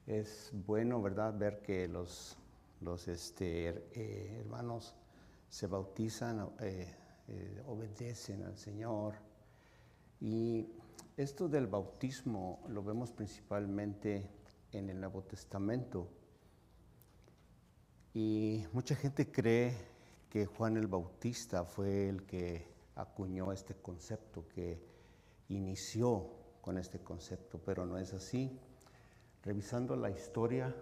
Es bueno, ¿verdad?, ver que los hermanos se bautizan, obedecen al Señor. Y esto del bautismo lo vemos principalmente en el Nuevo Testamento. Y mucha gente cree que Juan el Bautista fue el que acuñó este concepto, que inició con este concepto, pero no es así. Revisando la historia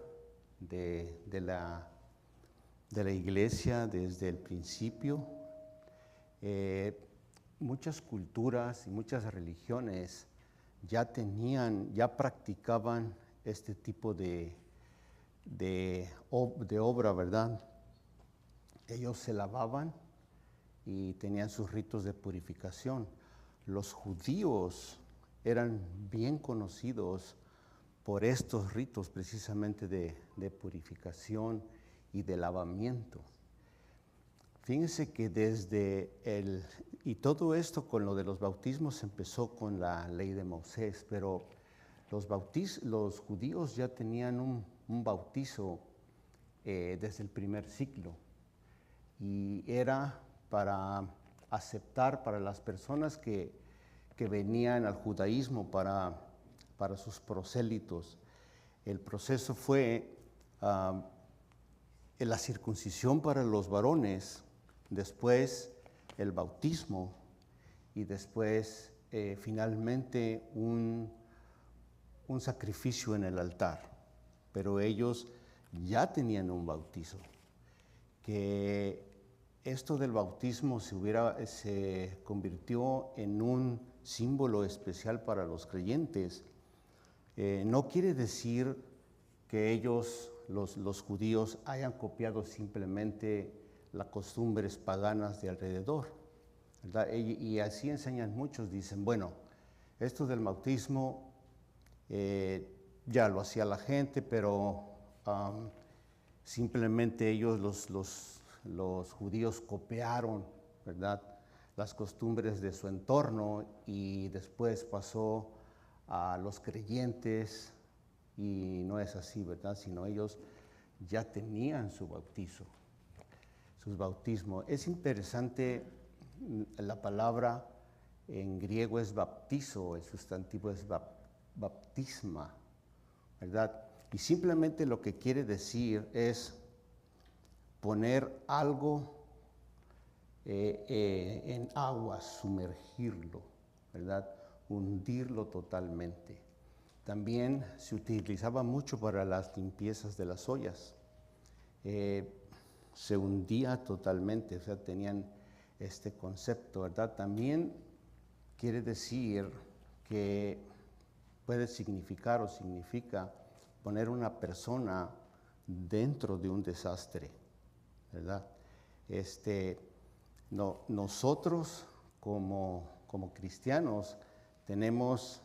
de la iglesia desde el principio, muchas culturas y muchas religiones ya practicaban este tipo de obra, ¿verdad? Ellos se lavaban y tenían sus ritos de purificación. Los judíos eran bien conocidos por estos ritos precisamente de purificación y de lavamiento. Fíjense que y todo esto con lo de los bautismos empezó con la ley de Moisés, pero los judíos ya tenían un bautizo desde el primer siglo, y era para aceptar para las personas que venían al judaísmo para sus prosélitos. El proceso fue la circuncisión para los varones, después el bautismo y después finalmente un sacrificio en el altar. Pero ellos ya tenían un bautizo. Que esto del bautismo se convirtió en un símbolo especial para los creyentes. No quiere decir que ellos, los judíos, hayan copiado simplemente las costumbres paganas de alrededor, ¿verdad? Y así enseñan muchos, dicen, bueno, esto del bautismo ya lo hacía la gente, pero simplemente ellos, los judíos, copiaron, ¿verdad?, las costumbres de su entorno, y después pasó a los creyentes, y no es así, ¿verdad?, sino ellos ya tenían su bautismo. Es interesante, la palabra en griego es baptizo, el sustantivo es baptisma, ¿verdad? Y simplemente lo que quiere decir es poner algo en agua, sumergirlo, ¿verdad? Hundirlo totalmente. También se utilizaba mucho para las limpiezas de las ollas. Se hundía totalmente, o sea, tenían este concepto, ¿verdad? También quiere decir que puede significar o significa poner una persona dentro de un desastre, ¿verdad? Nosotros como cristianos tenemos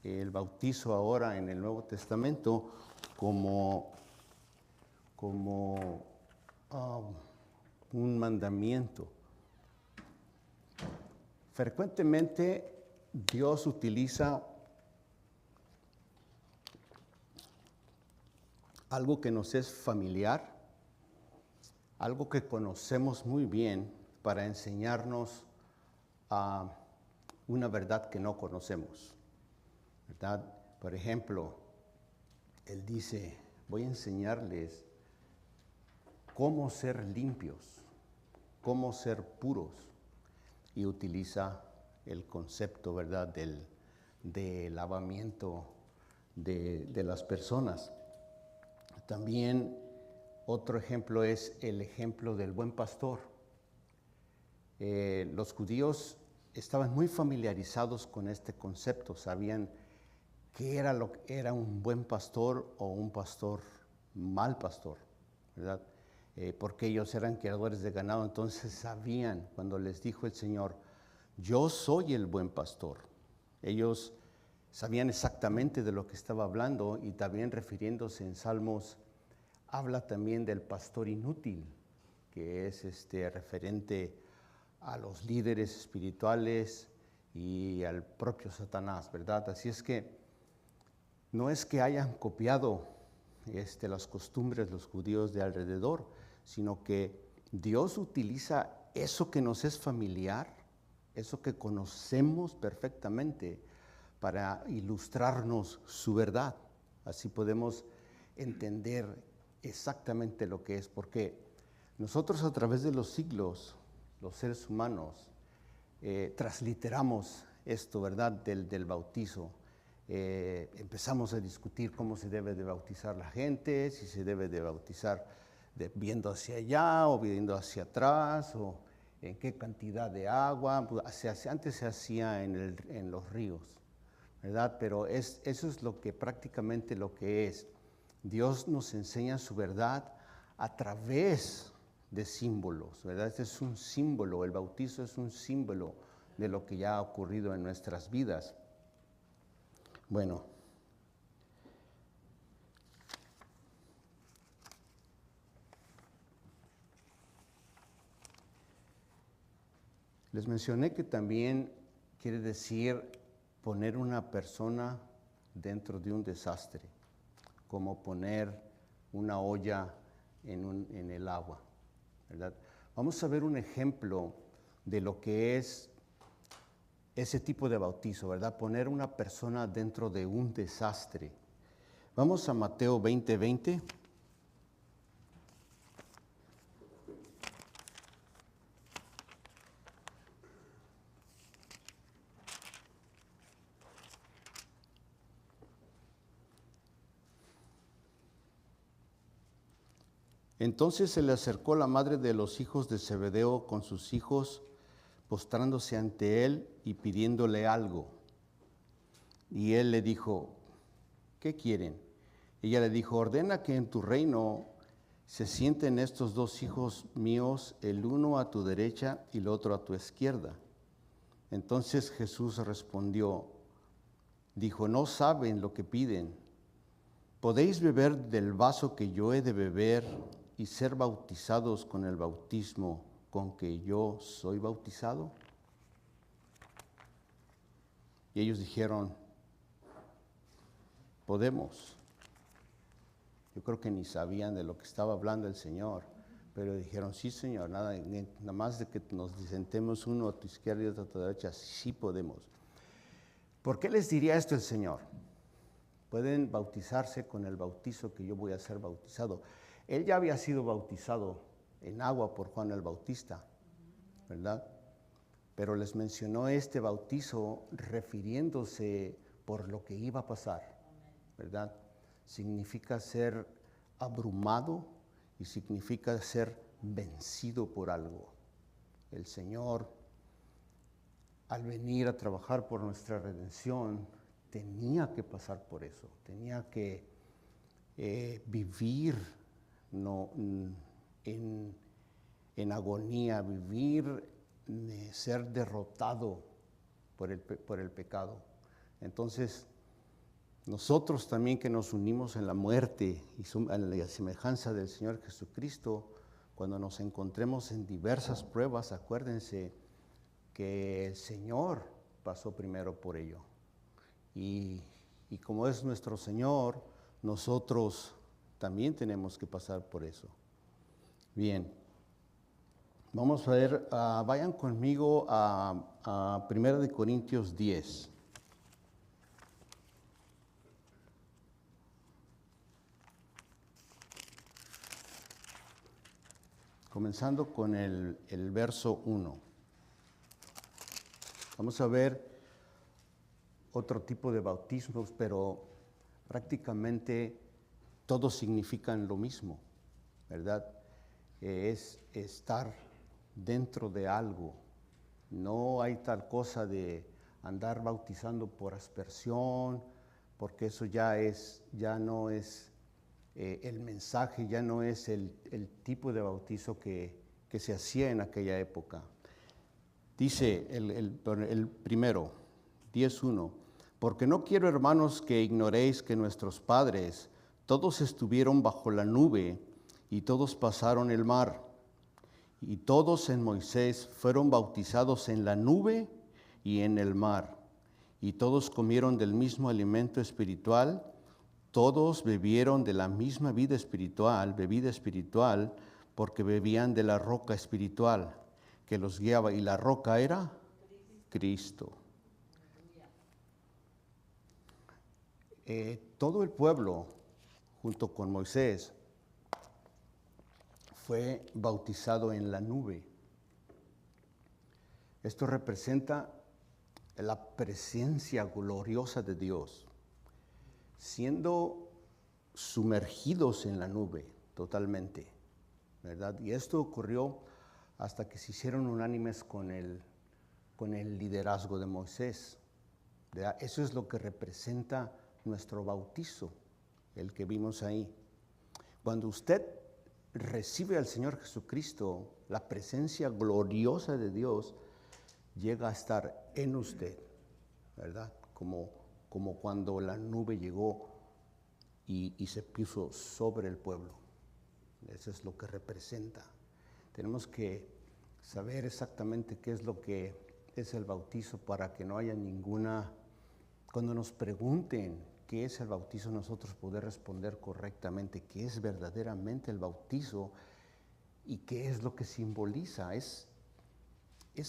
el bautizo ahora en el Nuevo Testamento como un mandamiento. Frecuentemente Dios utiliza algo que nos es familiar, algo que conocemos muy bien, para enseñarnos una verdad que no conocemos, ¿verdad? Por ejemplo, Él dice, voy a enseñarles cómo ser limpios, cómo ser puros, y utiliza el concepto, ¿verdad?, del lavamiento de las personas. También otro ejemplo es el ejemplo del buen pastor. Los judíos estaban muy familiarizados con este concepto, sabían qué era un buen pastor o un pastor mal pastor, ¿verdad? Porque ellos eran criadores de ganado, entonces sabían, cuando les dijo el Señor, yo soy el buen pastor, ellos sabían exactamente de lo que estaba hablando. Y también, refiriéndose en Salmos, habla también del pastor inútil, que es referente a los líderes espirituales y al propio Satanás, ¿verdad? Así es que no es que hayan copiado las costumbres de los judíos de alrededor, sino que Dios utiliza eso que nos es familiar, eso que conocemos perfectamente, para ilustrarnos su verdad. Así podemos entender exactamente lo que es, porque nosotros a través de los siglos, los seres humanos, transliteramos esto, ¿verdad?, del bautizo. Empezamos a discutir cómo se debe de bautizar la gente, si se debe de bautizar viendo hacia allá o viendo hacia atrás, o en qué cantidad de agua. Antes se hacía en los ríos, ¿verdad? Pero eso es prácticamente lo que es. Dios nos enseña su verdad a través de símbolos, ¿verdad? Este es un símbolo, el bautizo es un símbolo de lo que ya ha ocurrido en nuestras vidas. Bueno, les mencioné que también quiere decir poner una persona dentro de un desastre, como poner una olla en el agua, ¿verdad? Vamos a ver un ejemplo de lo que es ese tipo de bautizo, ¿verdad? Poner una persona dentro de un desastre. Vamos a Mateo 20:20. Entonces se le acercó la madre de los hijos de Zebedeo con sus hijos, postrándose ante él y pidiéndole algo. Y él le dijo, ¿qué quieren? Ella le dijo, ordena que en tu reino se sienten estos dos hijos míos, el uno a tu derecha y el otro a tu izquierda. Entonces Jesús respondió, dijo, no saben lo que piden. ¿Podéis beber del vaso que yo he de beber y ser bautizados con el bautismo con que yo soy bautizado? Y ellos dijeron, podemos. Yo creo que ni sabían de lo que estaba hablando el Señor, pero dijeron, sí, Señor, nada más de que nos sentemos uno a tu izquierda y otro a tu derecha, sí podemos. ¿Por qué les diría esto el Señor? Pueden bautizarse con el bautizo que yo voy a ser bautizado. Él ya había sido bautizado en agua por Juan el Bautista, ¿verdad? Pero les mencionó este bautizo refiriéndose por lo que iba a pasar, ¿verdad? Significa ser abrumado y significa ser vencido por algo. El Señor, al venir a trabajar por nuestra redención, tenía que pasar por eso, tenía que vivir en agonía, vivir, ser derrotado por el pecado. Entonces, nosotros también que nos unimos en la muerte y en la semejanza del Señor Jesucristo, cuando nos encontremos en diversas pruebas, acuérdense que el Señor pasó primero por ello. Y como es nuestro Señor, nosotros también tenemos que pasar por eso. Bien, vamos a ver, vayan conmigo a 1 Corintios 10. Comenzando con el verso 1. Vamos a ver otro tipo de bautismos, pero prácticamente todos significan lo mismo, ¿verdad? Es estar dentro de algo. No hay tal cosa de andar bautizando por aspersión, porque eso ya no es el mensaje, ya no es el tipo de bautizo que se hacía en aquella época. Dice el primero, 10:1, porque no quiero, hermanos, que ignoréis que nuestros padres todos estuvieron bajo la nube y todos pasaron el mar, y todos en Moisés fueron bautizados en la nube y en el mar, y todos comieron del mismo alimento espiritual, todos bebieron de la misma bebida espiritual, porque bebían de la roca espiritual que los guiaba, y la roca era Cristo. Todo el pueblo, junto con Moisés, fue bautizado en la nube. Esto representa la presencia gloriosa de Dios, siendo sumergidos en la nube totalmente, ¿verdad? Y esto ocurrió hasta que se hicieron unánimes con el liderazgo de Moisés, ¿verdad? Eso es lo que representa nuestro bautizo, el que vimos ahí. Cuando usted recibe al Señor Jesucristo, la presencia gloriosa de Dios llega a estar en usted, ¿verdad? Como cuando la nube llegó y se puso sobre el pueblo. Eso es lo que representa. Tenemos que saber exactamente qué es lo que es el bautizo para que no haya ninguna... Cuando nos pregunten qué es el bautizo, nosotros poder responder correctamente qué es verdaderamente el bautizo y qué es lo que simboliza. Es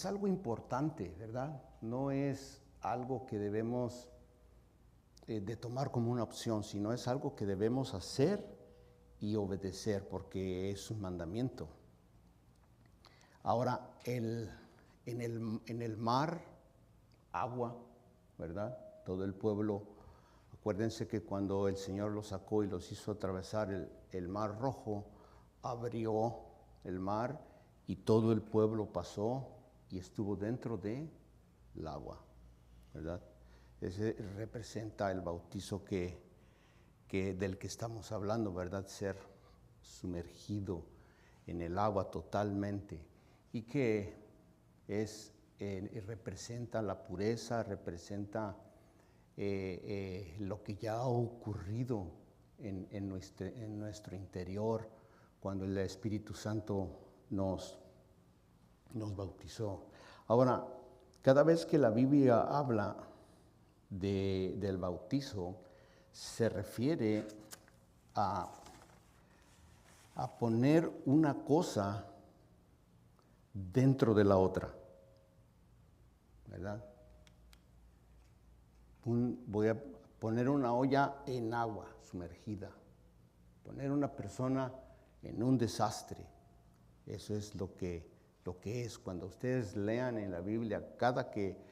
algo importante, ¿verdad? No es algo que debemos de tomar como una opción, sino es algo que debemos hacer y obedecer porque es un mandamiento. Ahora, en el mar, agua, ¿verdad? Todo el pueblo, acuérdense que cuando el Señor los sacó y los hizo atravesar el mar rojo, abrió el mar y todo el pueblo pasó y estuvo dentro del agua, ¿verdad? Ese representa el bautizo del que estamos hablando, ¿verdad? Ser sumergido en el agua totalmente y que representa la pureza, representa lo que ya ha ocurrido en nuestro interior cuando el Espíritu Santo nos bautizó. Ahora, cada vez que la Biblia habla del bautizo, se refiere a poner una cosa dentro de la otra, ¿verdad? Voy a poner una olla en agua sumergida, poner una persona en un desastre. Eso es lo que es. Cuando ustedes lean en la Biblia, cada que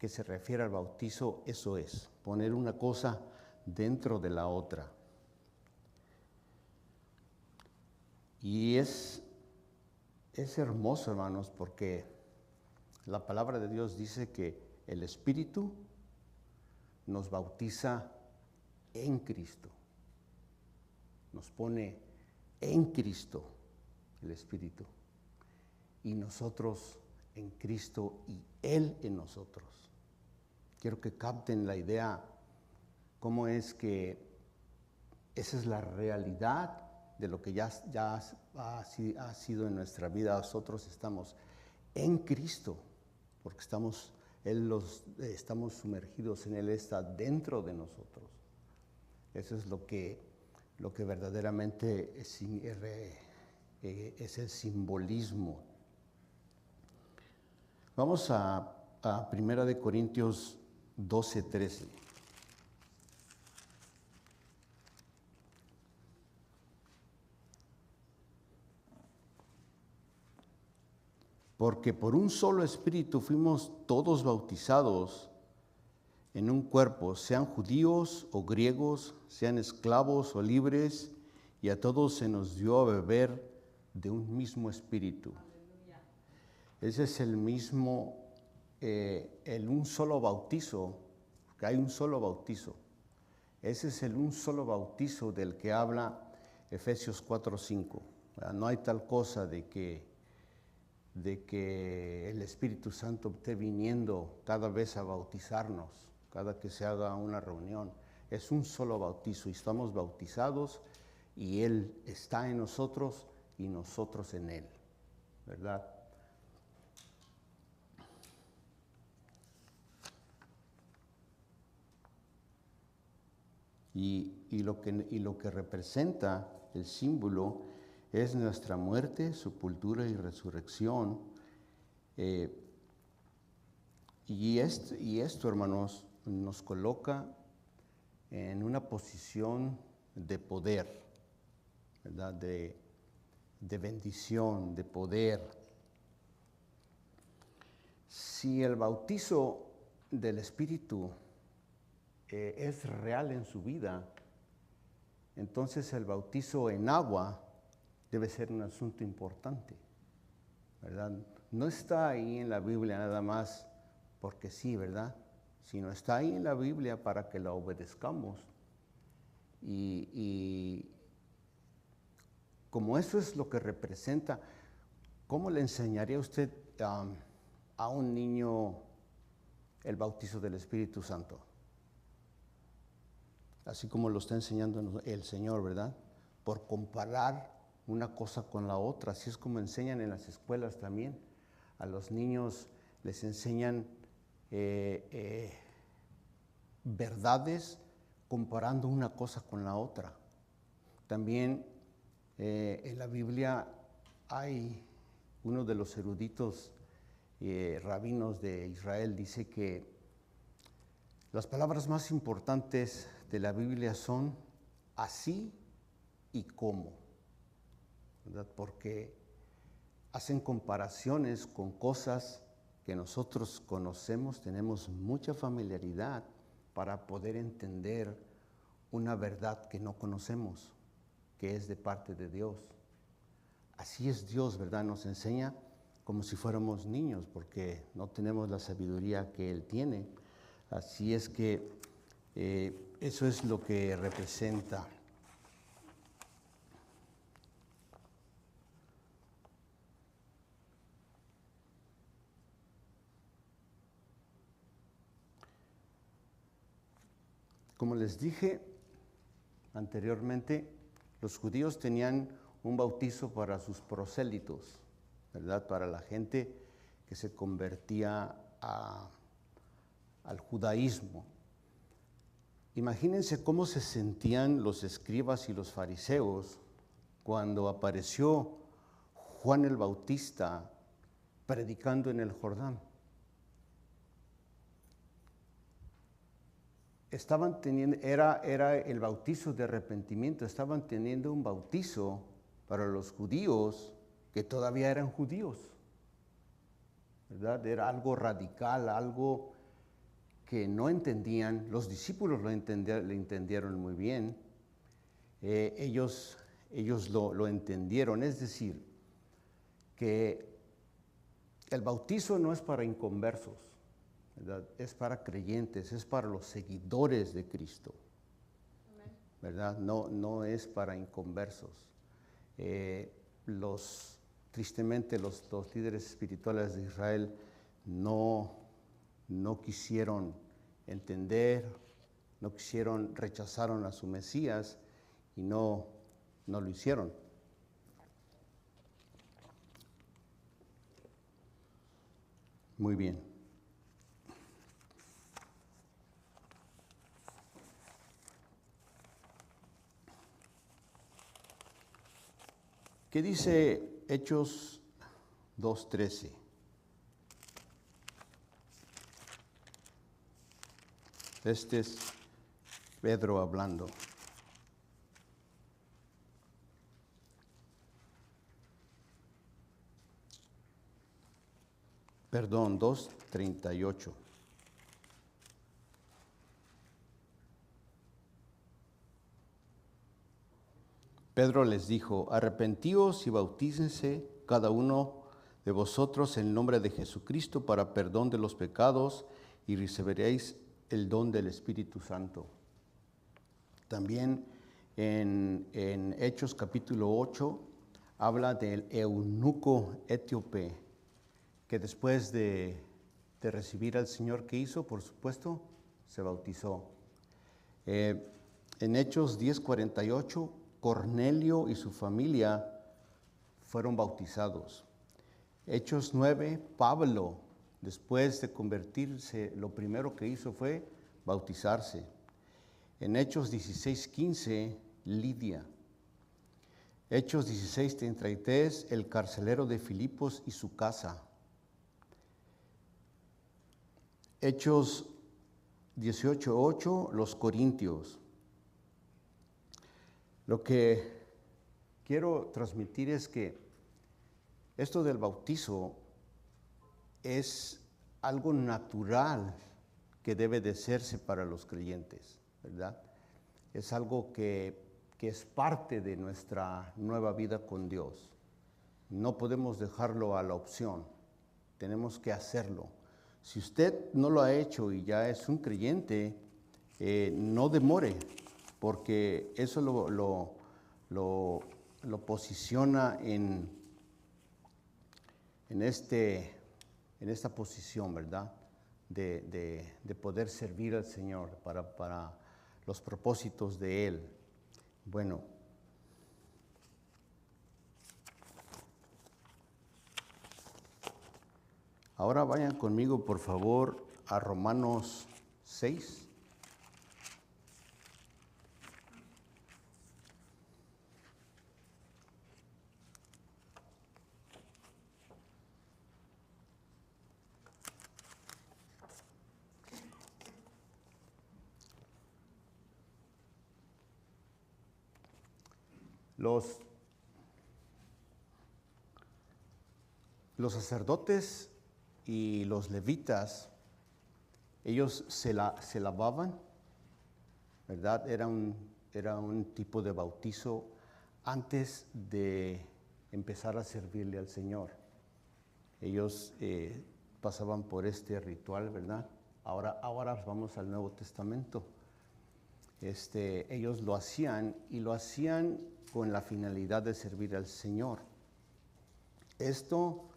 se refiere al bautizo, eso es, poner una cosa dentro de la otra. Y es hermoso, hermanos, porque la palabra de Dios dice que el Espíritu nos bautiza en Cristo. Nos pone en Cristo el Espíritu. Y nosotros en Cristo y Él en nosotros. Quiero que capten la idea, cómo es que esa es la realidad de lo que ya ha sido en nuestra vida. Nosotros estamos en Cristo, porque estamos sumergidos en Él, está dentro de nosotros. Eso es lo que verdaderamente es el simbolismo. Vamos a 1 Corintios 12:13. Porque por un solo espíritu fuimos todos bautizados en un cuerpo, sean judíos o griegos, sean esclavos o libres, y a todos se nos dio a beber de un mismo espíritu. Aleluya. Ese es el mismo, un solo bautizo, que hay un solo bautizo. Ese es un solo bautizo del que habla Efesios 4:5. No hay tal cosa de que el Espíritu Santo esté viniendo cada vez a bautizarnos, cada que se haga una reunión. Es un solo bautizo y estamos bautizados y Él está en nosotros y nosotros en Él, ¿verdad? Y lo que representa el símbolo es nuestra muerte, sepultura y resurrección. Y esto, hermanos, nos coloca en una posición de poder, ¿verdad? De bendición, de poder. Si el bautizo del Espíritu es real en su vida, entonces el bautizo en agua debe ser un asunto importante, ¿verdad? No está ahí en la Biblia nada más porque sí, ¿verdad? Sino está ahí en la Biblia para que la obedezcamos. Y como eso es lo que representa, ¿cómo le enseñaría usted a un niño el bautizo del Espíritu Santo? Así como lo está enseñando el Señor, ¿verdad? Por comparar una cosa con la otra. Así es como enseñan en las escuelas también. A los niños les enseñan verdades comparando una cosa con la otra. También en la Biblia hay uno de los eruditos rabinos de Israel, dice que las palabras más importantes de la Biblia son así y cómo, ¿verdad? Porque hacen comparaciones con cosas que nosotros conocemos, tenemos mucha familiaridad para poder entender una verdad que no conocemos, que es de parte de Dios. Así es Dios, ¿verdad? Nos enseña como si fuéramos niños, porque no tenemos la sabiduría que Él tiene. Así es que eso es lo que representa. Como les dije anteriormente, los judíos tenían un bautizo para sus prosélitos, ¿verdad? Para la gente que se convertía al judaísmo. Imagínense cómo se sentían los escribas y los fariseos cuando apareció Juan el Bautista predicando en el Jordán. Estaban teniendo, era el bautizo de arrepentimiento, estaban teniendo un bautizo para los judíos que todavía eran judíos, ¿verdad? Era algo radical, algo que no entendían. Los discípulos lo entendieron muy bien. Ellos lo entendieron, es decir, que el bautizo no es para inconversos, ¿verdad? Es para creyentes, es para los seguidores de Cristo, ¿verdad? No es para inconversos. Tristemente los líderes espirituales de Israel no quisieron entender, rechazaron a su Mesías y no lo hicieron. Muy bien. ¿Qué dice Hechos 2:13? Este es Pedro hablando. Perdón, 2:38. Pedro les dijo: arrepentíos y bautícense cada uno de vosotros en el nombre de Jesucristo para perdón de los pecados y recibiréis el don del Espíritu Santo. También en Hechos capítulo 8 habla del eunuco etíope que después de recibir al Señor, ¿qué hizo? Por supuesto, se bautizó. En Hechos 10:48, Cornelio y su familia fueron bautizados. Hechos 9, Pablo, después de convertirse, lo primero que hizo fue bautizarse. En Hechos 16:15, Lidia. Hechos 16:33, el carcelero de Filipos y su casa. Hechos 18:8, los corintios. Lo que quiero transmitir es que esto del bautizo es algo natural que debe de hacerse para los creyentes, ¿verdad? Es algo que es parte de nuestra nueva vida con Dios. No podemos dejarlo a la opción, tenemos que hacerlo. Si usted no lo ha hecho y ya es un creyente, no demore, porque eso lo posiciona en esta posición, ¿verdad? De poder servir al Señor para los propósitos de Él. Bueno, ahora vayan conmigo, por favor, a Romanos 6. Los sacerdotes y los levitas, ellos se lavaban, ¿verdad? Era un tipo de bautizo antes de empezar a servirle al Señor. Ellos pasaban por este ritual, ¿verdad? Ahora vamos al Nuevo Testamento. Ellos lo hacían y lo hacían con la finalidad de servir al Señor. Esto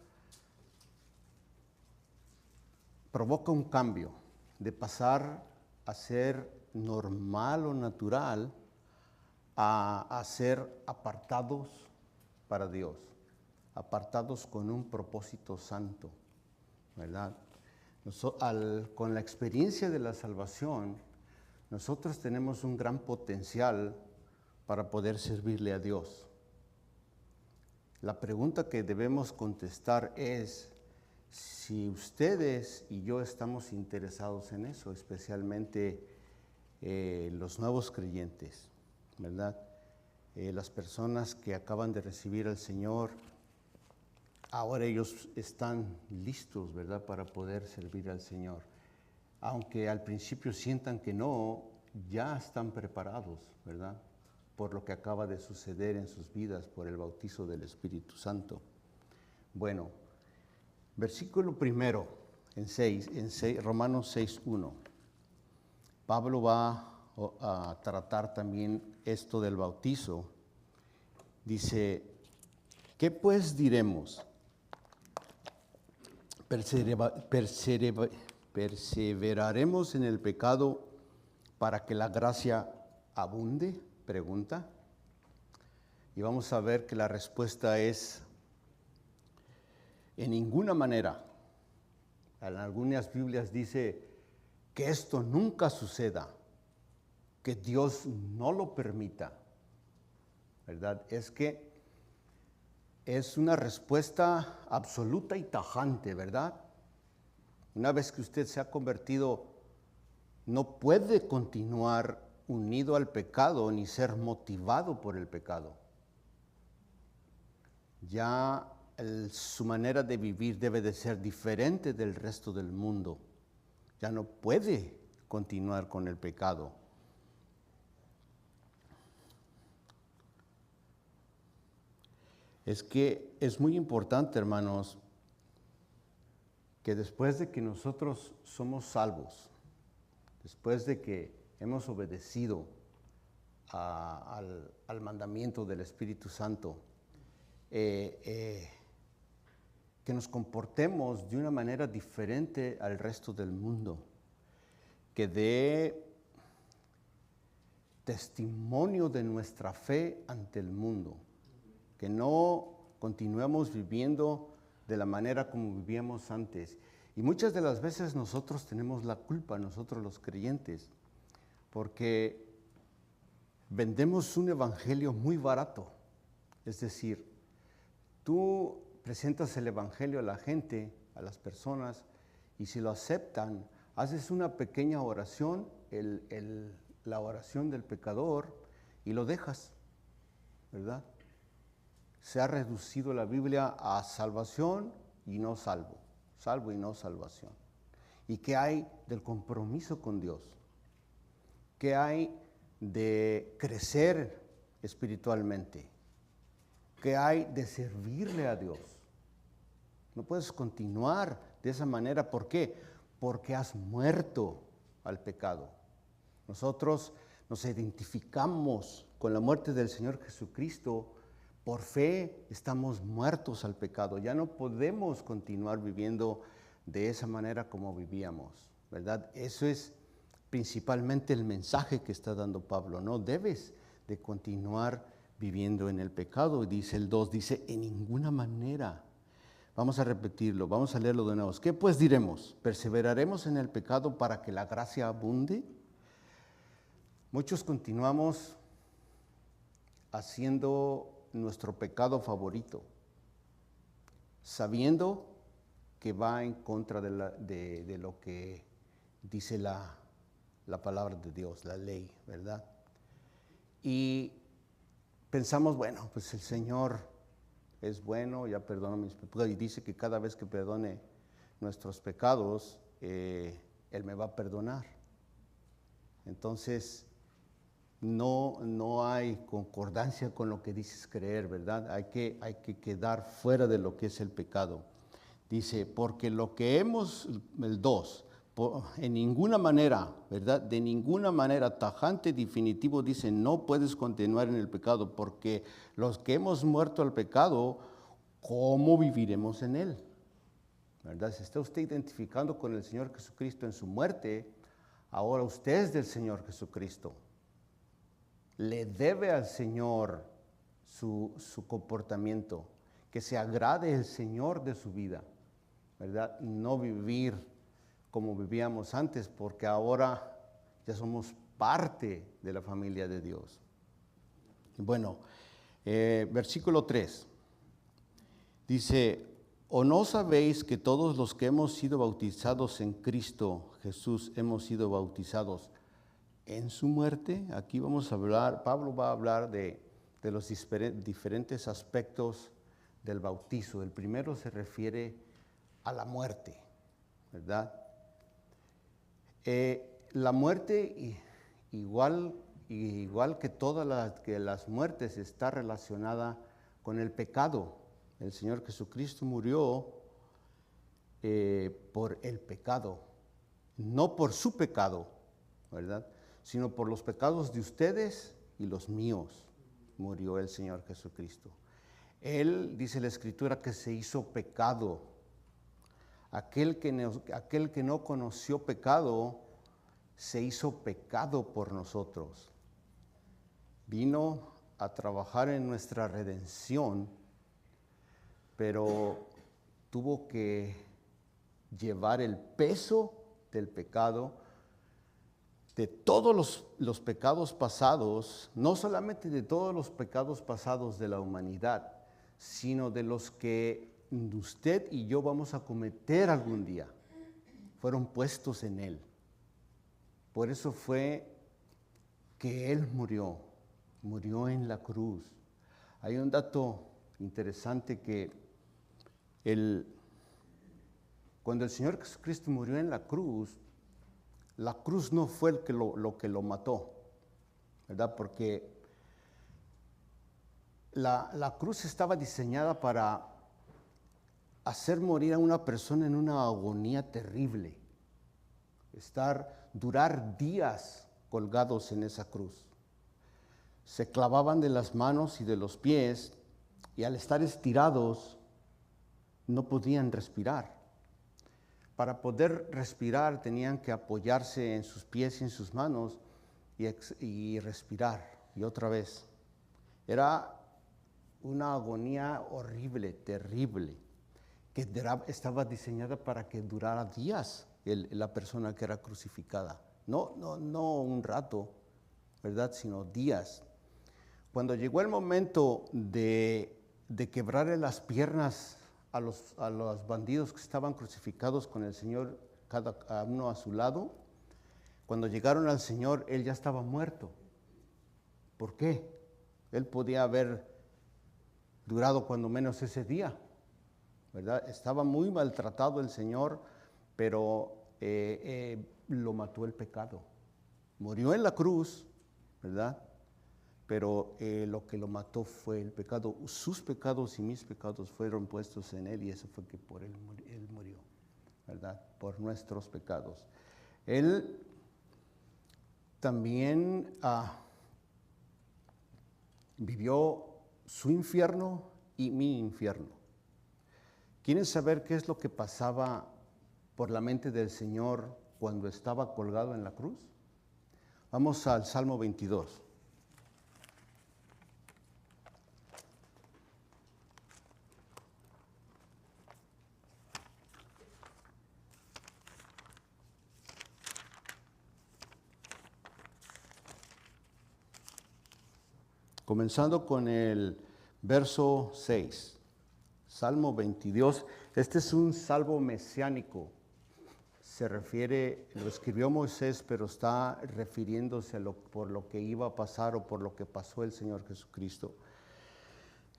provoca un cambio de pasar a ser normal o natural a ser apartados para Dios, apartados con un propósito santo, ¿verdad? Con la experiencia de la salvación, nosotros tenemos un gran potencial para poder servirle a Dios. La pregunta que debemos contestar es si ustedes y yo estamos interesados en eso, especialmente los nuevos creyentes, ¿verdad? Las personas que acaban de recibir al Señor, ahora ellos están listos, ¿verdad?, para poder servir al Señor. Aunque al principio sientan que no, ya están preparados, ¿verdad?, por lo que acaba de suceder en sus vidas por el bautizo del Espíritu Santo. Bueno, versículo primero, en Romanos 6:1. Pablo va a tratar también esto del bautizo. Dice, ¿qué pues diremos? ¿Perseveraremos en el pecado para que la gracia abunde? Pregunta. Y vamos a ver que la respuesta es en ninguna manera. En algunas Biblias dice que esto nunca suceda, que Dios no lo permita, ¿verdad? Es que es una respuesta absoluta y tajante, ¿verdad? Una vez que usted se ha convertido, no puede continuar unido al pecado ni ser motivado por el pecado. Ya su manera de vivir debe de ser diferente del resto del mundo. Ya no puede continuar con el pecado. Es que es muy importante, hermanos, que después de que nosotros somos salvos, después de que hemos obedecido al mandamiento del Espíritu Santo, que nos comportemos de una manera diferente al resto del mundo, que dé testimonio de nuestra fe ante el mundo, que no continuemos viviendo de la manera como vivíamos antes. Y muchas de las veces nosotros tenemos la culpa, nosotros los creyentes, porque vendemos un evangelio muy barato. Es decir, tú presentas el evangelio a la gente, a las personas, y si lo aceptan, haces una pequeña oración, la oración del pecador, y lo dejas, ¿verdad? Se ha reducido la Biblia a salvación y no salvo, salvo y no salvación. ¿Y qué hay del compromiso con Dios? ¿Qué hay de crecer espiritualmente? ¿Qué hay de servirle a Dios? No puedes continuar de esa manera. ¿Por qué? Porque has muerto al pecado. Nosotros nos identificamos con la muerte del Señor Jesucristo. Por fe estamos muertos al pecado. Ya no podemos continuar viviendo de esa manera como vivíamos, ¿verdad? Eso es principalmente el mensaje que está dando Pablo. No debes de continuar viviendo en el pecado. Dice el 2, dice, en ninguna manera. Vamos a repetirlo, vamos a leerlo de nuevo. ¿Qué pues diremos? ¿Perseveraremos en el pecado para que la gracia abunde? Muchos continuamos haciendo nuestro pecado favorito, sabiendo que va en contra de lo que dice la palabra de Dios, la ley, ¿verdad? Y pensamos, bueno, pues el Señor es bueno, ya perdona mis pecados, y dice que cada vez que perdone nuestros pecados, Él me va a perdonar. Entonces, no hay concordancia con lo que dices creer, ¿verdad? Hay que quedar fuera de lo que es el pecado. Dice, porque lo que hemos, el 2, en ninguna manera, ¿verdad? De ninguna manera, tajante, definitivo, dice, no puedes continuar en el pecado, porque los que hemos muerto al pecado, ¿cómo viviremos en él? ¿Verdad? Si está usted identificando con el Señor Jesucristo en su muerte, ahora usted es del Señor Jesucristo. Le debe al Señor su comportamiento, que se agrade el Señor de su vida, ¿verdad? No vivir como vivíamos antes, porque ahora ya somos parte de la familia de Dios. Bueno, versículo 3, dice, ¿o no sabéis que todos los que hemos sido bautizados en Cristo Jesús hemos sido bautizados en su muerte? Aquí vamos a hablar, Pablo va a hablar de los diferentes aspectos del bautizo. El primero se refiere a la muerte, ¿verdad? La muerte, igual que todas las muertes, está relacionada con el pecado. El Señor Jesucristo murió por el pecado, no por su pecado, ¿verdad? Sino por los pecados de ustedes y los míos, murió el Señor Jesucristo. Él, dice la Escritura, que se hizo pecado. Aquel que no conoció pecado, se hizo pecado por nosotros. Vino a trabajar en nuestra redención, pero tuvo que llevar el peso del pecado, de todos los pecados pasados, no solamente de todos los pecados pasados de la humanidad, sino de los que usted y yo vamos a cometer algún día, fueron puestos en Él. Por eso fue que Él murió en la cruz. Hay un dato interesante que cuando el Señor Jesucristo murió en la cruz no fue lo que lo mató, ¿verdad? Porque la cruz estaba diseñada para hacer morir a una persona en una agonía terrible, durar días colgados en esa cruz. Se clavaban de las manos y de los pies, y al estar estirados no podían respirar. Para poder respirar tenían que apoyarse en sus pies y en sus manos y respirar, y otra vez. Era una agonía horrible, terrible, que estaba diseñada para que durara días la persona que era crucificada. No un rato, ¿verdad? Sino días. Cuando llegó el momento de quebrarle las piernas a los bandidos que estaban crucificados con el Señor, cada uno a su lado, cuando llegaron al Señor, Él ya estaba muerto. ¿Por qué? Él podía haber durado cuando menos ese día, ¿verdad? Estaba muy maltratado el Señor, pero lo mató el pecado. Murió en la cruz, ¿verdad? Pero lo que lo mató fue el pecado. Sus pecados y mis pecados fueron puestos en Él, y eso fue que por Él murió, ¿verdad? Por nuestros pecados. Él también vivió su infierno y mi infierno. ¿Quieren saber qué es lo que pasaba por la mente del Señor cuando estaba colgado en la cruz? Vamos al Salmo 22. Comenzando con el verso 6. Salmo 22. Este es un salmo mesiánico. Se refiere, lo escribió Moisés, pero está refiriéndose por lo que iba a pasar o por lo que pasó el Señor Jesucristo.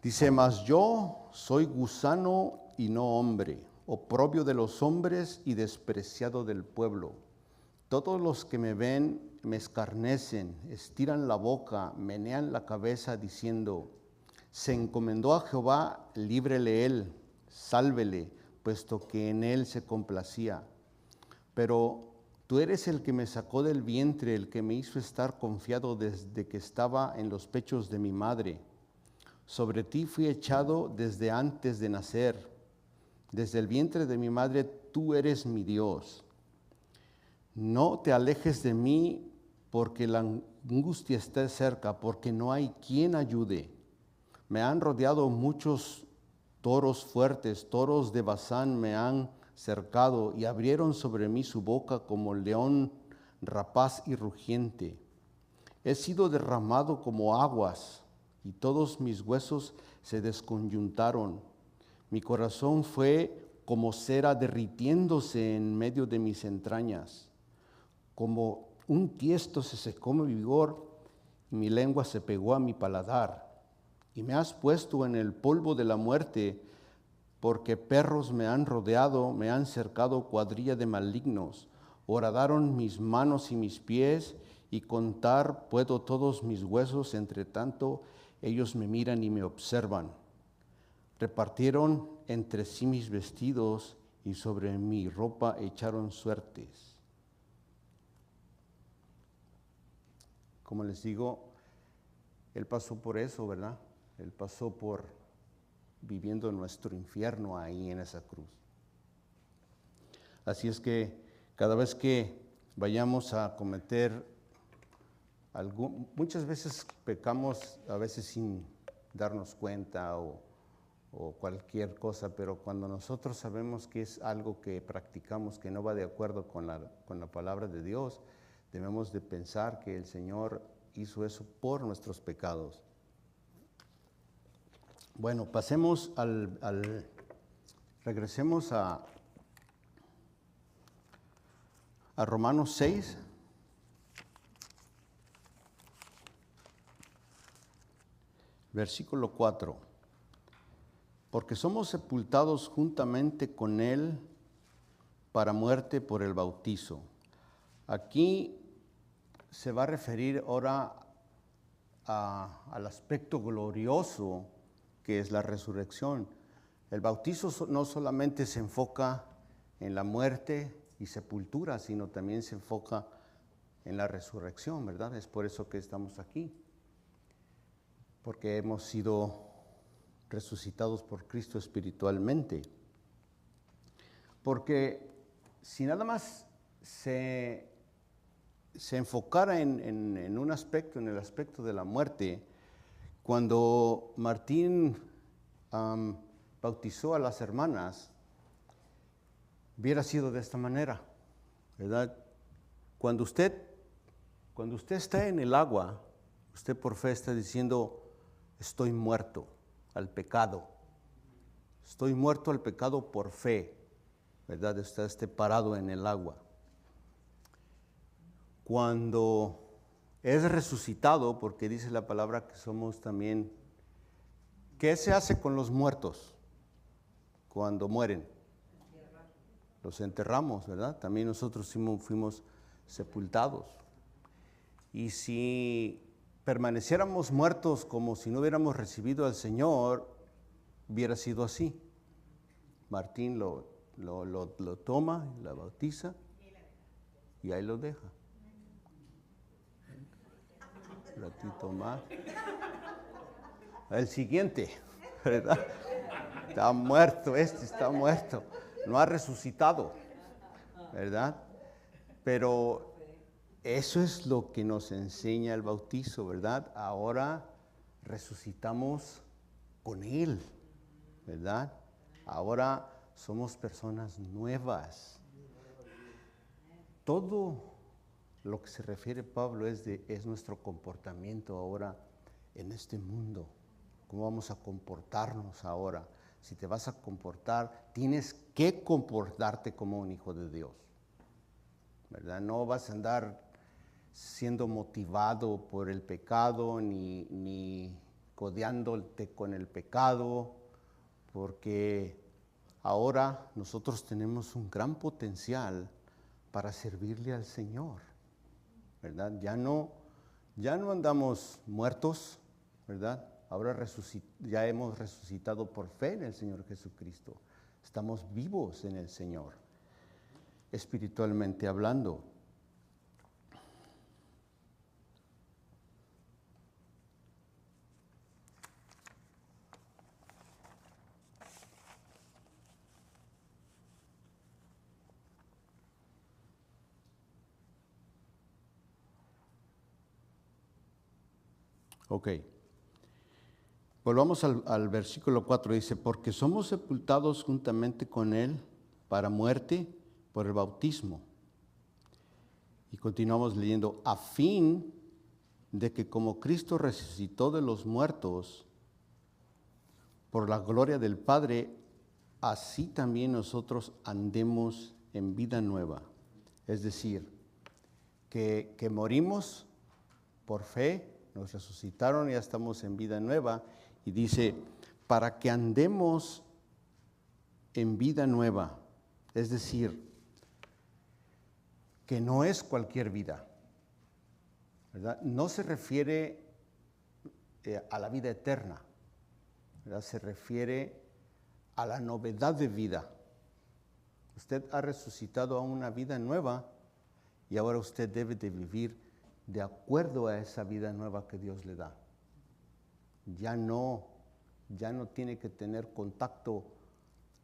Dice: mas yo soy gusano y no hombre, oprobio de los hombres y despreciado del pueblo. Todos los que me ven me escarnecen, estiran la boca, menean la cabeza diciendo: se encomendó a Jehová, líbrele él, sálvele, puesto que en él se complacía. Pero tú eres el que me sacó del vientre, el que me hizo estar confiado desde que estaba en los pechos de mi madre. Sobre ti fui echado desde antes de nacer. Desde el vientre de mi madre tú eres mi Dios. No te alejes de mí, porque la angustia está cerca, porque no hay quien ayude. Me han rodeado muchos toros fuertes, toros de Basán me han cercado y abrieron sobre mí su boca como león rapaz y rugiente. He sido derramado como aguas y todos mis huesos se desconyuntaron. Mi corazón fue como cera derritiéndose en medio de mis entrañas. Como un tiesto se secó mi vigor, y mi lengua se pegó a mi paladar. Y me has puesto en el polvo de la muerte, porque perros me han rodeado, me han cercado cuadrilla de malignos. Horadaron mis manos y mis pies, y contar puedo todos mis huesos, entre tanto ellos me miran y me observan. Repartieron entre sí mis vestidos, y sobre mi ropa echaron suertes. Como les digo, Él pasó por eso, ¿verdad? Él pasó por viviendo nuestro infierno ahí en esa cruz. Así es que cada vez que vayamos a cometer muchas veces pecamos, a veces sin darnos cuenta o cualquier cosa, pero cuando nosotros sabemos que es algo que practicamos que no va de acuerdo con la palabra de Dios, debemos de pensar que el Señor hizo eso por nuestros pecados. Bueno, pasemos regresemos a Romanos 6. Versículo 4. Porque somos sepultados juntamente con Él para muerte por el bautizo. Aquí se va a referir ahora al aspecto glorioso que es la resurrección. El bautizo no solamente se enfoca en la muerte y sepultura, sino también se enfoca en la resurrección, ¿verdad? Es por eso que estamos aquí, porque hemos sido resucitados por Cristo espiritualmente. Porque si nada más se enfocara en un aspecto, en el aspecto de la muerte, cuando Martín bautizó a las hermanas, hubiera sido de esta manera, ¿verdad? Cuando usted Cuando usted está en el agua, usted por fe está diciendo, estoy muerto al pecado. Estoy muerto al pecado por fe, ¿verdad? Usted esté parado en el agua. Cuando es resucitado, porque dice la palabra que somos también, ¿qué se hace con los muertos cuando mueren? Los enterramos, ¿verdad? También nosotros fuimos sepultados. Y si permaneciéramos muertos como si no hubiéramos recibido al Señor, hubiera sido así. Martín lo toma, la bautiza y ahí lo deja. Un ratito más. El siguiente, ¿verdad? Está muerto, está muerto. No ha resucitado, ¿verdad? Pero eso es lo que nos enseña el bautizo, ¿verdad? Ahora resucitamos con Él, ¿verdad? Ahora somos personas nuevas. Todo lo que se refiere Pablo es nuestro comportamiento ahora en este mundo. ¿Cómo vamos a comportarnos ahora? Si te vas a comportar, tienes que comportarte como un hijo de Dios, ¿verdad? No vas a andar siendo motivado por el pecado, ni codeándote con el pecado, porque ahora nosotros tenemos un gran potencial para servirle al Señor, ¿verdad? Ya no andamos muertos, ¿verdad? Ahora ya hemos resucitado por fe en el Señor Jesucristo. Estamos vivos en el Señor, espiritualmente hablando. Ok. Volvamos al versículo 4, dice, porque somos sepultados juntamente con Él para muerte por el bautismo. Y continuamos leyendo, a fin de que como Cristo resucitó de los muertos por la gloria del Padre, así también nosotros andemos en vida nueva. Es decir, que morimos por fe, nos resucitaron y ya estamos en vida nueva. Y dice, para que andemos en vida nueva, es decir, que no es cualquier vida, ¿verdad? No se refiere a la vida eterna, ¿verdad? Se refiere a la novedad de vida. Usted ha resucitado a una vida nueva y ahora usted debe de vivir de acuerdo a esa vida nueva que Dios le da. Ya no tiene que tener contacto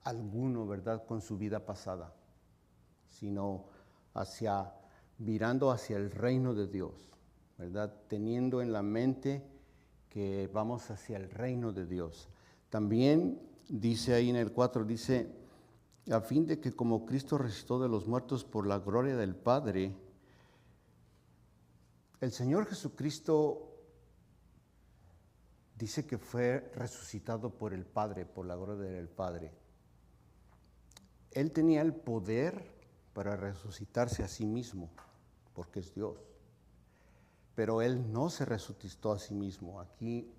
alguno, ¿verdad?, con su vida pasada, sino mirando hacia el reino de Dios, ¿verdad?, teniendo en la mente que vamos hacia el reino de Dios. También dice ahí en el 4, dice, a fin de que como Cristo resucitó de los muertos por la gloria del Padre, el Señor Jesucristo dice que fue resucitado por el Padre, por la gloria del Padre. Él tenía el poder para resucitarse a sí mismo, porque es Dios. Pero Él no se resucitó a sí mismo. Aquí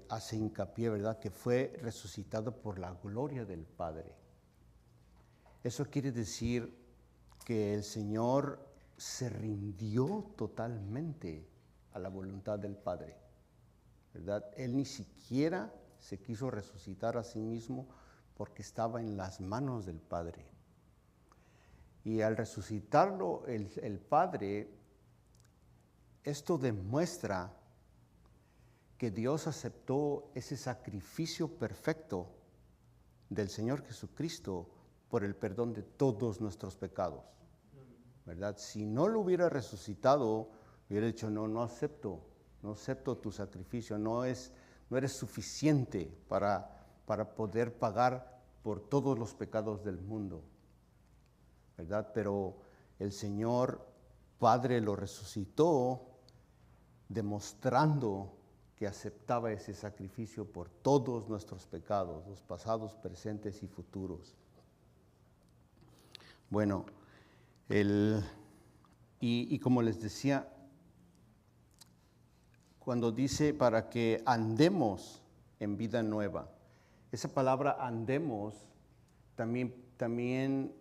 hace hincapié, ¿verdad?, que fue resucitado por la gloria del Padre. Eso quiere decir que el Señor se rindió totalmente a la voluntad del Padre, ¿verdad? Él ni siquiera se quiso resucitar a sí mismo porque estaba en las manos del Padre. Y al resucitarlo el Padre, esto demuestra que Dios aceptó ese sacrificio perfecto del Señor Jesucristo por el perdón de todos nuestros pecados, ¿verdad? Si no lo hubiera resucitado, hubiera dicho, no acepto tu sacrificio, no eres suficiente para poder pagar por todos los pecados del mundo, ¿verdad? Pero el Señor Padre lo resucitó, demostrando que aceptaba ese sacrificio por todos nuestros pecados, los pasados, presentes y futuros. Bueno, y como les decía, cuando dice para que andemos en vida nueva, esa palabra andemos también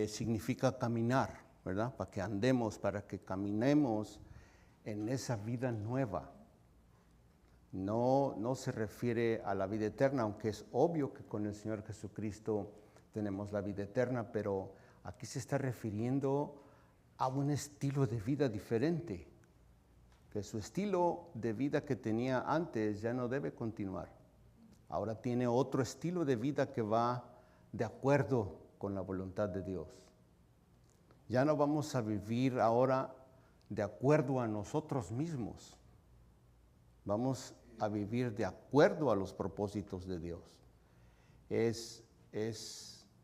significa caminar, ¿verdad? Para que andemos, para que caminemos en esa vida nueva. No se refiere a la vida eterna, aunque es obvio que con el Señor Jesucristo tenemos la vida eterna, pero aquí se está refiriendo a un estilo de vida diferente, que su estilo de vida que tenía antes ya no debe continuar. Ahora tiene otro estilo de vida que va de acuerdo con la voluntad de Dios. Ya no vamos a vivir ahora de acuerdo a nosotros mismos. Vamos a vivir de acuerdo a los propósitos de Dios. Es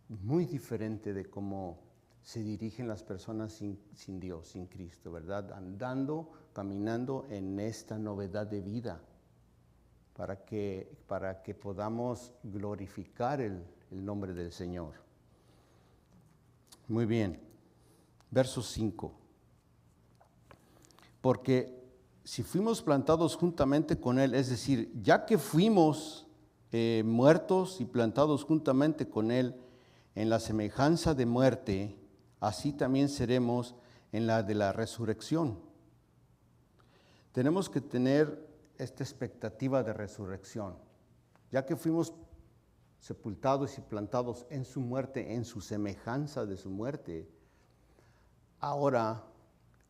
muy diferente de cómo se dirigen las personas sin Dios, sin Cristo, ¿verdad? Andando, caminando en esta novedad de vida, para que podamos glorificar el nombre del Señor. Muy bien, verso 5. Porque si fuimos plantados juntamente con Él, es decir, ya que fuimos muertos y plantados juntamente con Él en la semejanza de muerte, así también seremos en la de la resurrección. Tenemos que tener esta expectativa de resurrección. Ya que fuimos sepultados y plantados en su muerte, en su semejanza de su muerte, ahora,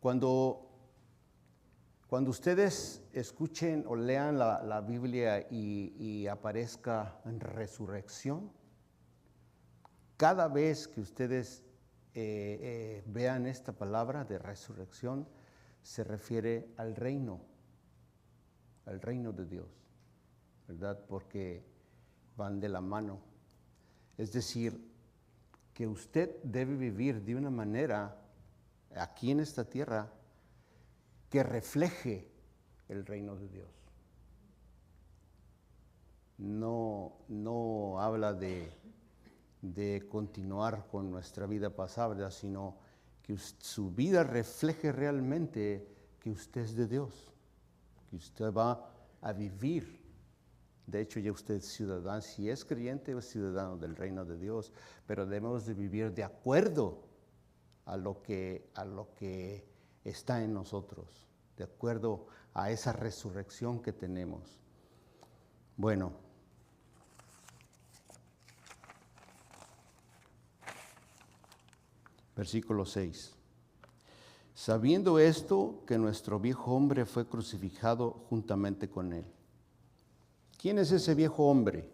cuando ustedes escuchen o lean la Biblia y aparezca en resurrección, cada vez que ustedes vean esta palabra de resurrección, se refiere al reino de Dios, ¿verdad? Porque van de la mano. Es decir, que usted debe vivir de una manera aquí en esta tierra que refleje el reino de Dios. No habla de continuar con nuestra vida pasada, sino que su vida refleje realmente que usted es de Dios, que usted va a vivir. De hecho, ya usted es ciudadano, si es creyente, es ciudadano del reino de Dios, pero debemos de vivir de acuerdo a lo que está en nosotros, de acuerdo a esa resurrección que tenemos. Bueno, versículo 6. Sabiendo esto, que nuestro viejo hombre fue crucificado juntamente con él. ¿Quién es ese viejo hombre?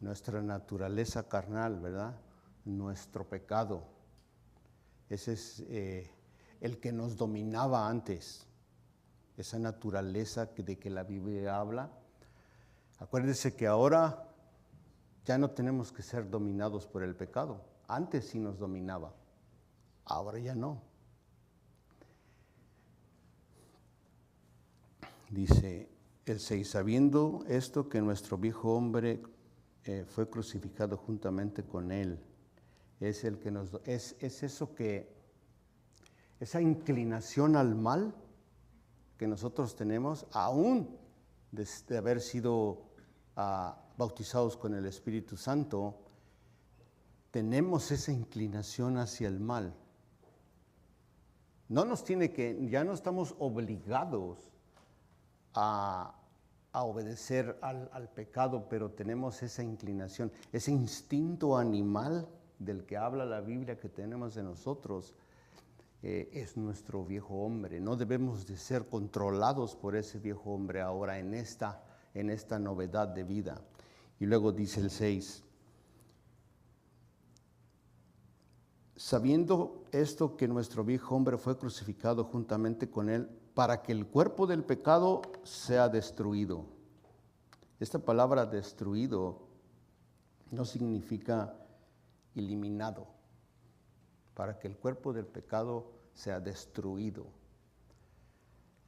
Nuestra naturaleza carnal, ¿verdad? Nuestro pecado. Ese es el que nos dominaba antes. Esa naturaleza de que la Biblia habla. Acuérdense que ahora ya no tenemos que ser dominados por el pecado. Antes sí nos dominaba, ahora ya no. Dice el 6, sabiendo esto que nuestro viejo hombre fue crucificado juntamente con él. Es el que es eso que, esa inclinación al mal que nosotros tenemos, aún de haber sido bautizados con el Espíritu Santo, tenemos esa inclinación hacia el mal. Ya no estamos obligados a obedecer al pecado, pero tenemos esa inclinación, ese instinto animal del que habla la Biblia que tenemos en nosotros, es nuestro viejo hombre. No debemos de ser controlados por ese viejo hombre ahora en esta novedad de vida. Y luego dice el 6, sabiendo esto que nuestro viejo hombre fue crucificado juntamente con él, para que el cuerpo del pecado sea destruido. Esta palabra destruido no significa eliminado, para que el cuerpo del pecado sea destruido.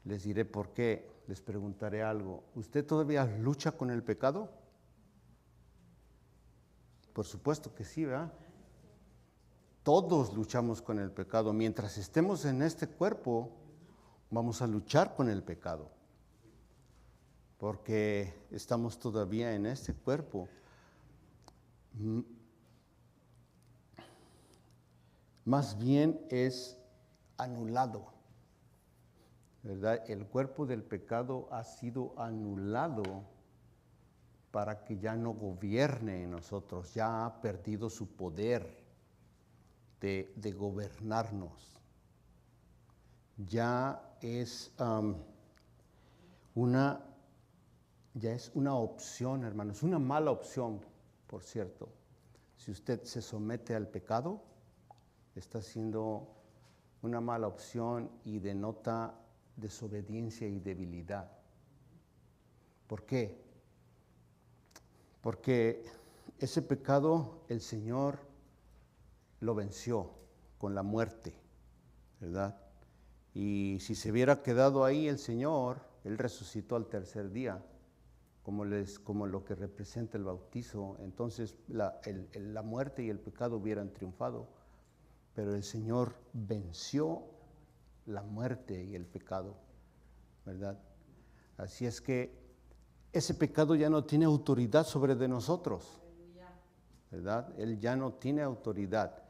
Les diré por qué, les preguntaré algo. ¿Usted todavía lucha con el pecado? Por supuesto que sí, ¿verdad? Todos luchamos con el pecado. Mientras estemos en este cuerpo, vamos a luchar con el pecado. Porque estamos todavía en este cuerpo. Más bien es anulado, ¿verdad? El cuerpo del pecado ha sido anulado para que ya no gobierne en nosotros, ya ha perdido su poder de gobernarnos. Ya es una opción, hermanos, una mala opción, por cierto. Si usted se somete al pecado, está siendo una mala opción y denota desobediencia y debilidad. ¿Por qué? Porque ese pecado el Señor lo venció con la muerte, ¿verdad? Y si se hubiera quedado ahí el Señor, Él resucitó al tercer día, como lo que representa el bautizo. Entonces la muerte y el pecado hubieran triunfado. Pero el Señor venció la muerte y el pecado, ¿verdad? Así es que ese pecado ya no tiene autoridad sobre de nosotros, ¿verdad? Él ya no tiene autoridad.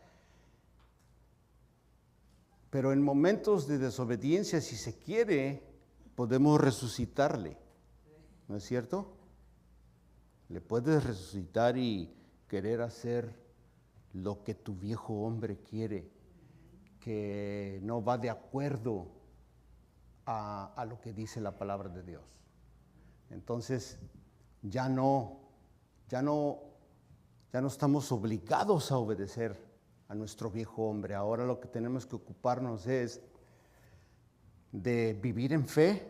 Pero en momentos de desobediencia, si se quiere, podemos resucitarle, ¿no es cierto? Le puedes resucitar y querer hacer lo que tu viejo hombre quiere, que no va de acuerdo a lo que dice la palabra de Dios. Entonces, ya no estamos obligados a obedecer a nuestro viejo hombre. Ahora lo que tenemos que ocuparnos es de vivir en fe,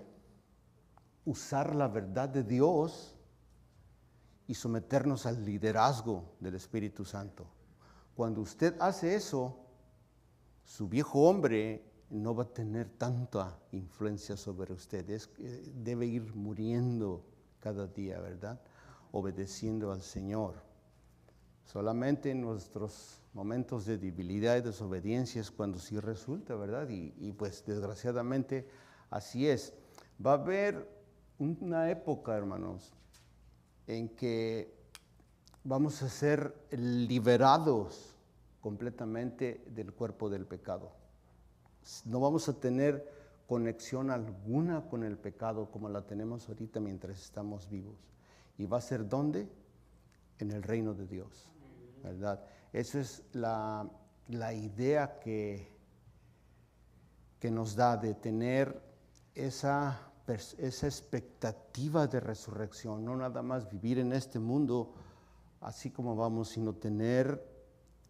usar la verdad de Dios y someternos al liderazgo del Espíritu Santo. Cuando usted hace eso, su viejo hombre no va a tener tanta influencia sobre usted. Debe ir muriendo cada día, ¿verdad? Obedeciendo al Señor. Solamente en nuestros momentos de debilidad y desobediencia es cuando sí resulta, ¿verdad? Y pues desgraciadamente así es. Va a haber una época, hermanos, en que vamos a ser liberados completamente del cuerpo del pecado. No vamos a tener conexión alguna con el pecado como la tenemos ahorita mientras estamos vivos. ¿Y va a ser dónde? En el reino de Dios, ¿verdad? Esa es la idea que nos da de tener esa expectativa de resurrección, no nada más vivir en este mundo así como vamos, sino tener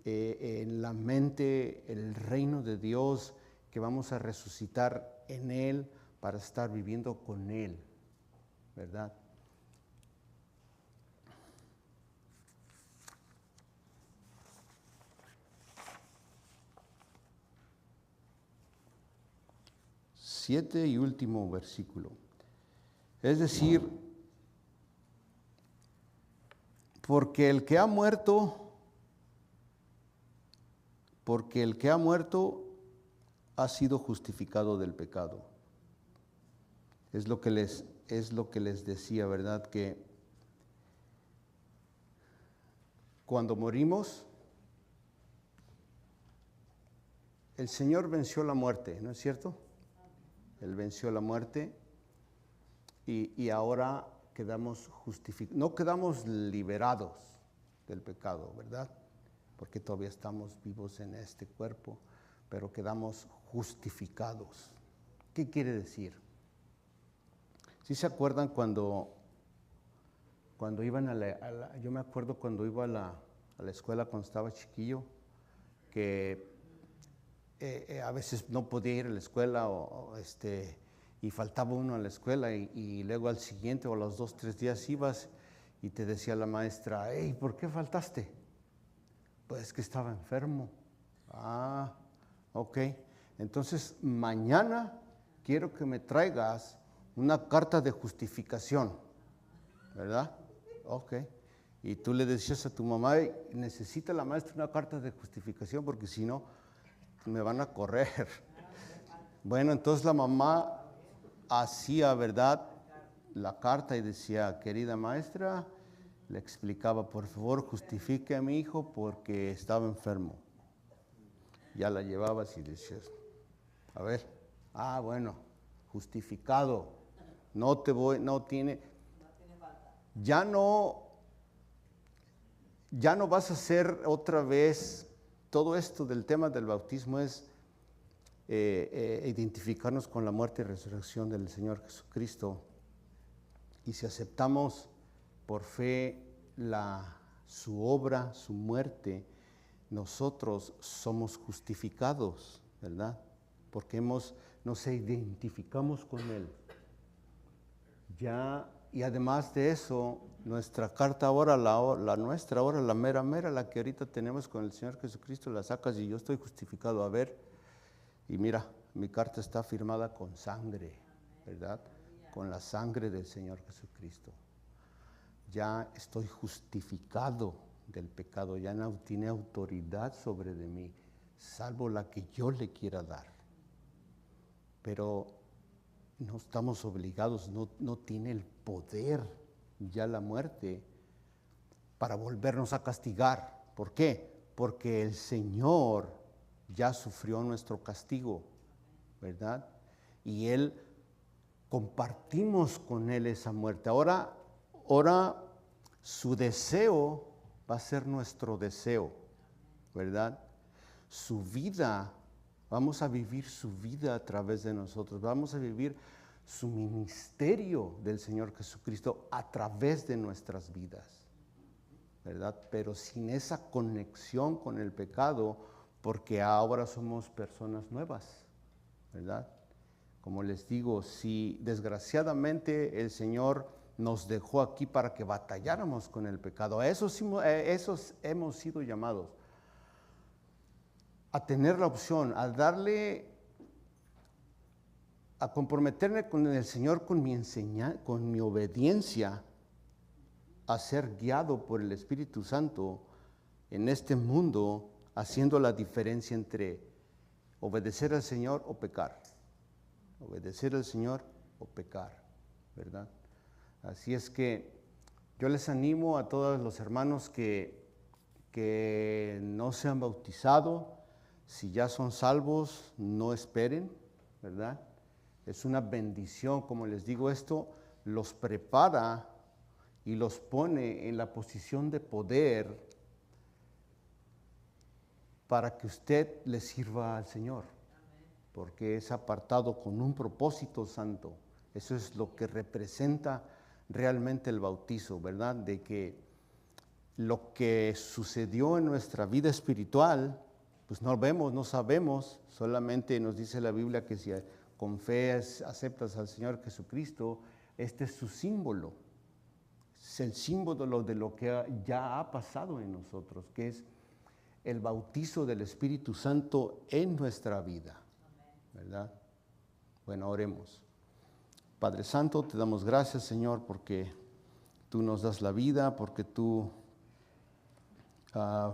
en la mente el reino de Dios, que vamos a resucitar en Él para estar viviendo con Él, ¿verdad? Siete y último versículo. Es decir, porque el que ha muerto ha sido justificado del pecado. Es lo que les decía, ¿verdad? Que cuando morimos, el Señor venció la muerte, ¿no es cierto? Él venció la muerte y ahora quedamos justificados. No quedamos liberados del pecado, ¿verdad? Porque todavía estamos vivos en este cuerpo, pero quedamos justificados. ¿Qué quiere decir? ¿Sí se acuerdan cuando iban yo me acuerdo cuando iba a la escuela cuando estaba chiquillo, que a veces no podía ir a la escuela y faltaba uno a la escuela y luego al siguiente o a los 2, 3 días ibas y te decía la maestra, hey, ¿por qué faltaste? Pues es que estaba enfermo. Ah, ok. Entonces, mañana quiero que me traigas una carta de justificación, ¿verdad? Ok. Y tú le decías a tu mamá, necesita la maestra una carta de justificación porque si no, me van a correr. Bueno, entonces la mamá hacía, ¿verdad?, la carta y decía, querida maestra, le explicaba, por favor, justifique a mi hijo porque estaba enfermo. Ya la llevabas y decías, a ver, bueno, justificado, no tiene falta. Ya no vas a hacer otra vez, todo esto del tema del bautismo es identificarnos con la muerte y resurrección del Señor Jesucristo. Y si aceptamos por fe su obra, su muerte, nosotros somos justificados, ¿verdad? Porque nos identificamos con Él. Ya, y además de eso, nuestra carta ahora, la mera, la que ahorita tenemos con el Señor Jesucristo, la sacas y yo estoy justificado. A ver, y mira, mi carta está firmada con sangre, ¿verdad? Con la sangre del Señor Jesucristo. Ya estoy justificado del pecado, ya no tiene autoridad sobre de mí, salvo la que yo le quiera dar. Pero no estamos obligados, no tiene el poder ya la muerte para volvernos a castigar. ¿Por qué? Porque el Señor ya sufrió nuestro castigo, ¿verdad? Y Él, compartimos con Él esa muerte. Ahora su deseo va a ser nuestro deseo, ¿verdad? Su vida, vamos a vivir su vida a través de nosotros, vamos a vivir su ministerio del Señor Jesucristo a través de nuestras vidas, ¿verdad? Pero sin esa conexión con el pecado, porque ahora somos personas nuevas, ¿verdad? Como les digo, si desgraciadamente el Señor nos dejó aquí para que batalláramos con el pecado, a esos hemos sido llamados, a tener la opción, a comprometerme con el Señor con mi obediencia, a ser guiado por el Espíritu Santo en este mundo, haciendo la diferencia entre obedecer al Señor o pecar. Obedecer al Señor o pecar, ¿verdad? Así es que yo les animo a todos los hermanos que no se han bautizado. Si ya son salvos, no esperen, ¿verdad? Es una bendición, como les digo, esto los prepara y los pone en la posición de poder para que usted le sirva al Señor, porque es apartado con un propósito santo. Eso es lo que representa realmente el bautizo, ¿verdad? De que lo que sucedió en nuestra vida espiritual, pues no vemos, no sabemos, solamente nos dice la Biblia que si con fe aceptas al Señor Jesucristo, este es su símbolo. Es el símbolo de lo que ya ha pasado en nosotros, que es el bautizo del Espíritu Santo en nuestra vida, ¿verdad? Bueno, oremos. Padre Santo, te damos gracias, Señor, porque tú nos das la vida, porque tú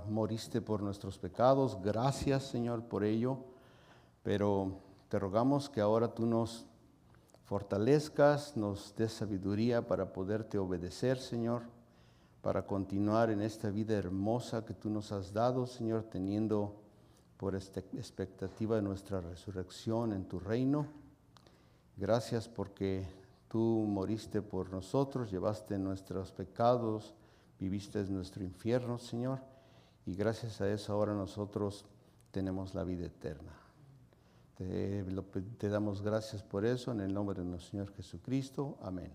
moriste por nuestros pecados. Gracias, Señor, por ello. Pero te rogamos que ahora tú nos fortalezcas, nos des sabiduría para poderte obedecer, Señor, para continuar en esta vida hermosa que tú nos has dado, Señor, teniendo por esta expectativa de nuestra resurrección en tu reino. Gracias porque tú moriste por nosotros, llevaste nuestros pecados, viviste en nuestro infierno, Señor, y gracias a eso ahora nosotros tenemos la vida eterna. Te damos gracias por eso, en el nombre de nuestro Señor Jesucristo. Amén.